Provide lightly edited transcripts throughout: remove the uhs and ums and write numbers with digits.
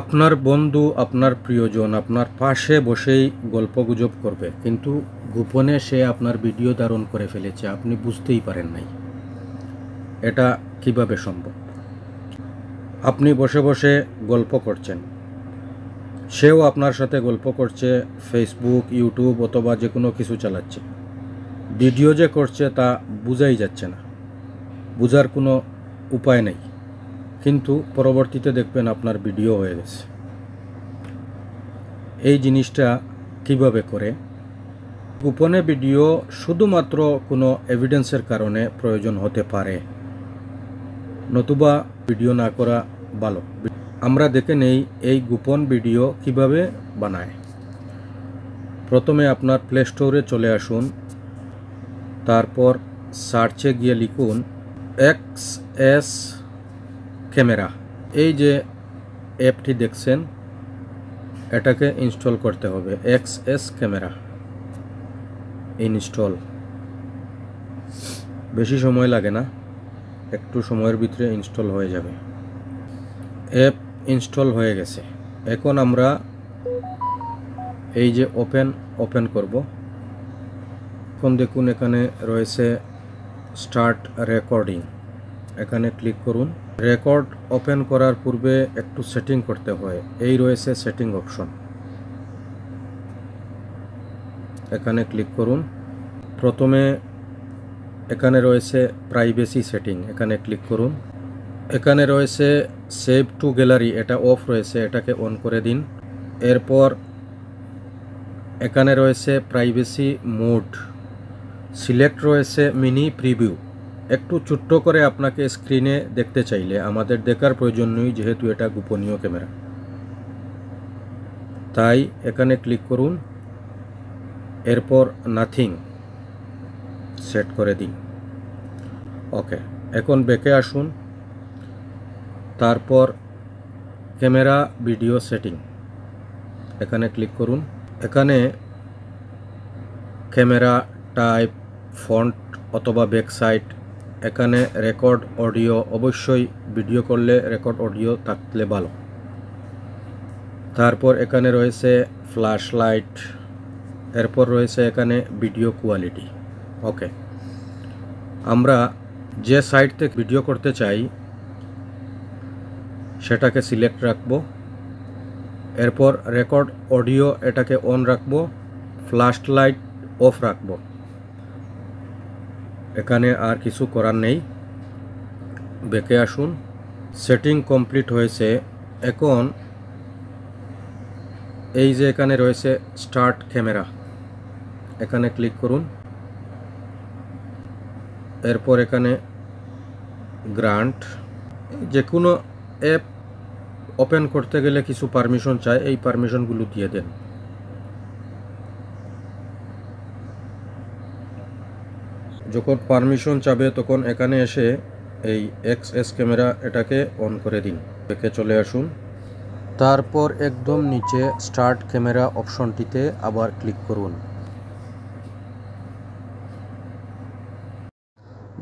আপনার বন্ধু, আপনার প্রিয়জন আপনার পাশে বসেই গল্পগুজব করবে, কিন্তু গোপনে সে আপনার ভিডিও ধারণ করে ফেলেছে, আপনি বুঝতেই পারেন নাই। এটা কিভাবে সম্ভব? আপনি বসে বসে গল্প করছেন, সেও আপনার সাথে গল্প করছে, ফেসবুক, ইউটিউব অথবা যে কোনো কিছু চালাচ্ছে। ভিডিও যে করছে তা বোঝাই যাচ্ছে না, বোঝার কোনো উপায় নেই, কিন্তু পরবর্তীতে দেখবেন আপনার ভিডিও হয়ে গেছে। এই জিনিসটা কিভাবে করে? গোপনে ভিডিও শুধুমাত্র কোনো এভিডেন্সের কারণে প্রয়োজন হতে পারে, নতুবা ভিডিও না করা ভালো। আমরা দেখে নেই এই গোপন ভিডিও কিভাবে বানায়। প্রথমে আপনার প্লে স্টোরে চলে আসুন, তারপর সার্চে গিয়ে লিখুন XS ক্যামেরা। এই যে অ্যাপটি দেখছেন, এটাকে ইনস্টল করতে হবে। XS ক্যামেরা ইনস্টল, বেশি সময় লাগে না, একটু সময়ের ভিতরে ইনস্টল হয়ে যাবে। অ্যাপ ইনস্টল হয়ে গেছে। এখন আমরা এই যে ওপেন করব। এখন দেখুন এখানে রয়েছে স্টার্ট রেকর্ডিং, এখানে ক্লিক করুন। রেকর্ড ওপেন করার পূর্বে একটু সেটিং করতে হয়, এই রয়েছে সেটিং অপশন, এখানে ক্লিক করুন। প্রথমে এখানে রয়েছে প্রাইভেসি সেটিং, এখানে ক্লিক করুন। এখানে রয়েছে সেভ টু গ্যালারি, এটা অফ রয়েছে, এটাকে অন করে দিন। এরপর এখানে রয়েছে প্রাইভেসি মোড, সিলেক্ট রয়েছে মিনি প্রিভিউ। একটু ছোট্ট করে আপনাকে স্ক্রিনে দেখতে চাইলে আমাদের দেখার প্রয়োজন নেই, যেহেতু এটা গোপনীয় ক্যামেরা, তাই এখানে ক্লিক করুন। এরপর নাথিং সেট করে দিন। ওকে, এখন ব্যাকে আসুন, তারপর ক্যামেরা ভিডিও সেটিং, এখানে ক্লিক করুন। এখানে ক্যামেরা টাইপ, ফন্ট অথবা ব্যাক সাইড, এখানে রেকর্ড অডিও, অবশ্যই ভিডিও করলে রেকর্ড অডিও থাকলে ভালো। তারপর এখানে রয়েছে ফ্ল্যাশ লাইট, এরপর রয়েছে এখানে ভিডিও কোয়ালিটি। ওকে, আমরা যে সাইট থেকে ভিডিও করতে চাই সেটাকে সিলেক্ট রাখবো। এরপর রেকর্ড অডিও, এটাকে অন রাখবো, ফ্ল্যাশ লাইট অফ রাখবো। এখানে আর কিছু করার নেই, ব্যাকে আসুন। সেটিং কমপ্লিট হয়েছে। এখন এই যে এখানে রয়েছে স্টার্ট ক্যামেরা, এখানে ক্লিক করুন। এরপর এখানে গ্রান্ট, যে কোনো অ্যাপ ওপেন করতে গেলে কিছু পারমিশন চায়, এই পারমিশনগুলো দিয়ে দেন। যখন পারমিশন চাবে তখন এখানে এসে এই XS ক্যামেরা এটাকে অন করে দিন। দেখে চলে আসুন, তারপর একদম নিচে স্টার্ট ক্যামেরা অপশনটিতে আবার ক্লিক করুন।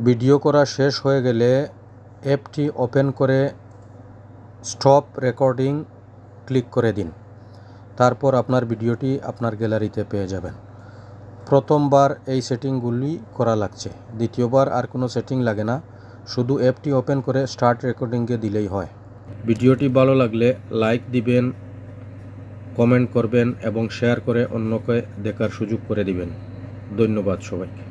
ভিডিও করা শেষ হয়ে গেলে অ্যাপটি ওপেন করে স্টপ রেকর্ডিং ক্লিক করে দিন। তারপর আপনার ভিডিওটি আপনার গ্যালারিতে পেয়ে যাবেন। প্রথমবার এই সেটিংগুলি করা লাগছে, দ্বিতীয়বার আর কোনো সেটিং লাগে না, শুধু অ্যাপটি ওপেন করে স্টার্ট রেকর্ডিংয়ে দিলেই হয়। ভিডিওটি ভালো লাগলে লাইক দিবেন, কমেন্ট করবেন এবং শেয়ার করে অন্যকে দেখার সুযোগ করে দিবেন। ধন্যবাদ সবাইকে।